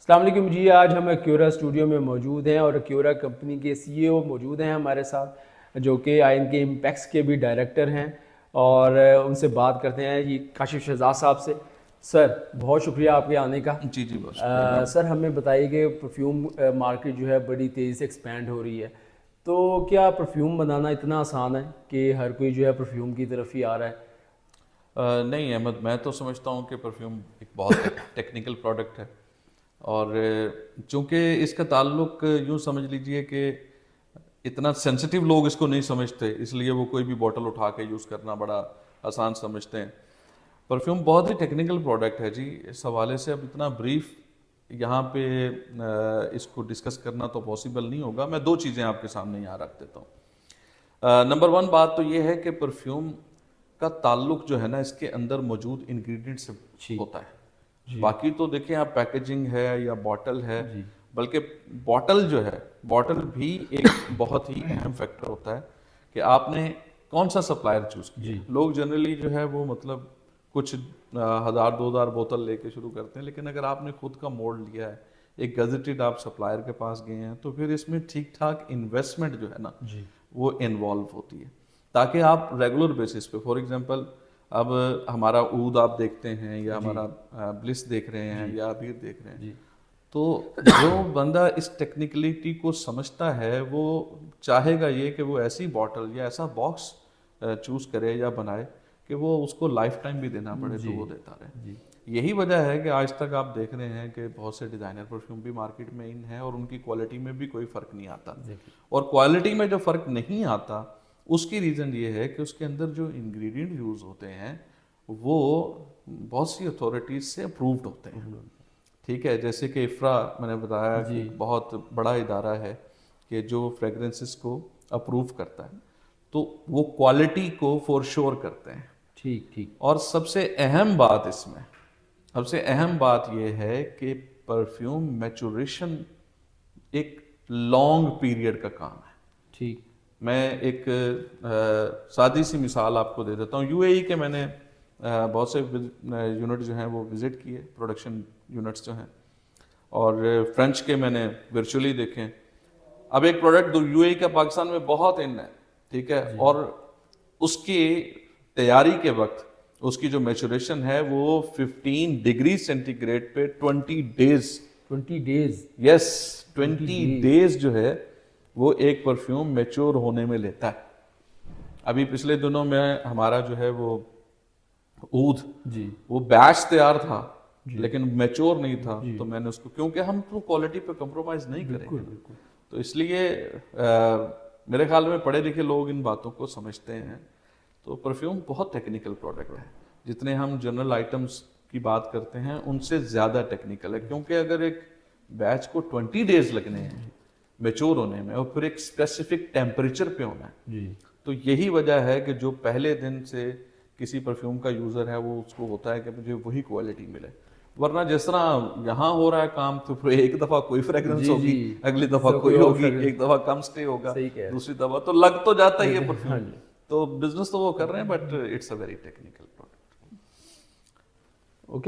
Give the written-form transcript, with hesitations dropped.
السلام علیکم جی، آج ہم ایکیورا اسٹوڈیو میں موجود ہیں اور ایکیورا کمپنی کے سی اے او موجود ہیں ہمارے ساتھ، جو کہ آئین کے امپیکس کے بھی ڈائریکٹر ہیں، اور ان سے بات کرتے ہیں جی کاشف شہزاد صاحب سے۔ سر بہت شکریہ آپ کے آنے کا۔ جی بہت شکریہ۔ سر ہمیں بتائیے کہ پرفیوم مارکیٹ جو ہے بڑی تیزی سے ایکسپینڈ ہو رہی ہے، تو کیا پرفیوم بنانا اتنا آسان ہے کہ ہر کوئی جو ہے پرفیوم کی طرف ہی آ رہا ہے؟ نہیں احمد، میں تو سمجھتا ہوں کہ پرفیوم ایک بہت ٹیکنیکل پروڈکٹ ہے، اور چونکہ اس کا تعلق یوں سمجھ لیجئے کہ اتنا سینسٹیو لوگ اس کو نہیں سمجھتے، اس لیے وہ کوئی بھی بوٹل اٹھا کے یوز کرنا بڑا آسان سمجھتے ہیں۔ پرفیوم بہت ہی ٹیکنیکل پروڈکٹ ہے جی، اس حوالے سے اب اتنا بریف یہاں پہ اس کو ڈسکس کرنا تو پاسبل نہیں ہوگا۔ میں دو چیزیں آپ کے سامنے یہاں رکھ دیتا ہوں۔ نمبر 1 بات تو یہ ہے کہ پرفیوم کا تعلق جو ہے نا اس کے اندر موجود انگریڈینٹ سے ہوتا ہے۔ باقی تو دیکھیں آپ پیکیجنگ ہے یا بوٹل ہے، بلکہ بوٹل جو ہے، بوٹل بھی ایک بہت ہی اہم فیکٹر ہوتا ہے کہ آپ نے کون سا سپلائر چوز کیا۔ لوگ جنرلی جو ہے وہ مطلب کچھ 1000-2000 بوتل لے کے شروع کرتے ہیں، لیکن اگر آپ نے خود کا موڈ لیا ہے، ایک گزٹڈ آپ سپلائر کے پاس گئے ہیں، تو پھر اس میں ٹھیک ٹھاک انویسٹمنٹ جو ہے نا وہ انوالو ہوتی ہے، تاکہ آپ ریگولر بیسس پہ، فار ایگزامپل اب ہمارا عود آپ دیکھتے ہیں یا ہمارا بلس دیکھ رہے ہیں یا ابیر دیکھ رہے ہیں، تو جو بندہ اس ٹیکنیکلٹی کو سمجھتا ہے وہ چاہے گا یہ کہ وہ ایسی بوٹل یا ایسا باکس چوز کرے یا بنائے کہ وہ اس کو لائف ٹائم بھی دینا پڑے تو وہ دیتا رہے۔ یہی وجہ ہے کہ آج تک آپ دیکھ رہے ہیں کہ بہت سے ڈیزائنر پرفیوم بھی مارکیٹ میں ان ہیں اور ان کی کوالٹی میں بھی کوئی فرق نہیں آتا، اور کوالٹی میں جو فرق نہیں آتا اس کی ریزن یہ ہے کہ اس کے اندر جو انگریڈینٹ یوز ہوتے ہیں وہ بہت سی اتھارٹیز سے اپرووڈ ہوتے ہیں۔ ٹھیک ہے، جیسے کہ افرا میں نے بتایا کہ بہت بڑا ادارہ ہے کہ جو فریگرنسز کو اپروو کرتا ہے، تو وہ کوالٹی کو فور شور کرتے ہیں۔ ٹھیک۔ اور سب سے اہم بات اس میں، سب سے اہم بات یہ ہے کہ پرفیوم میچوریشن ایک لانگ پیریڈ کا کام ہے۔ ٹھیک، میں ایک سادی سی مثال آپ کو دے دیتا ہوں۔ یو اے ای کے میں نے بہت سے یونٹ جو ہیں وہ وزٹ کیے، پروڈکشن یونٹس جو ہیں، اور فرینچ کے میں نے ورچولی دیکھیں۔ اب ایک پروڈکٹ یو اے ای کا پاکستان میں بہت ان ہے، ٹھیک ہے، اور اس کی تیاری کے وقت اس کی جو میچوریشن ہے وہ 15 ڈگری سینٹی گریڈ پہ 20 ڈیز 20 ڈیز جو ہے وہ ایک پرفیوم میچور ہونے میں لیتا ہے۔ ابھی پچھلے دنوں میں ہمارا جو ہے وہ عود وہ بیچ تیار تھا لیکن میچور نہیں تھا، تو میں نے اس کو، کیونکہ ہم تو کوالٹی پہ کمپرومائز نہیں کریں گے، تو اس لیے میرے خیال میں پڑھے لکھے لوگ ان باتوں کو سمجھتے ہیں۔ تو پرفیوم بہت ٹیکنیکل پروڈکٹ ہے، جتنے ہم جنرل آئٹمس کی بات کرتے ہیں ان سے زیادہ ٹیکنیکل ہے، کیونکہ اگر ایک بیچ کو 20 ڈیز لگنے ہیں میچور ہونے میں اور پھر ایک اسپیسیفک ٹیمپریچر پہ ہونا ہے، تو یہی وجہ ہے کہ جو پہلے دن سے کسی پرفیوم کا یوزر ہے وہ اس کو ہوتا ہے کہ مجھے وہی کوالٹی ملے، ورنہ جس طرح یہاں ہو رہا ہے کام تو پھر ایک دفعہ کوئی فریگرنس ہوگی، اگلی دفعہ کوئی ہوگی، ایک دفعہ کم سٹے ہوگا، دوسری دفعہ تو لگ تو جاتا ہی ہے پرفیوم۔ تو بزنس تو وہ کر رہے ہیں، but it's a very technical.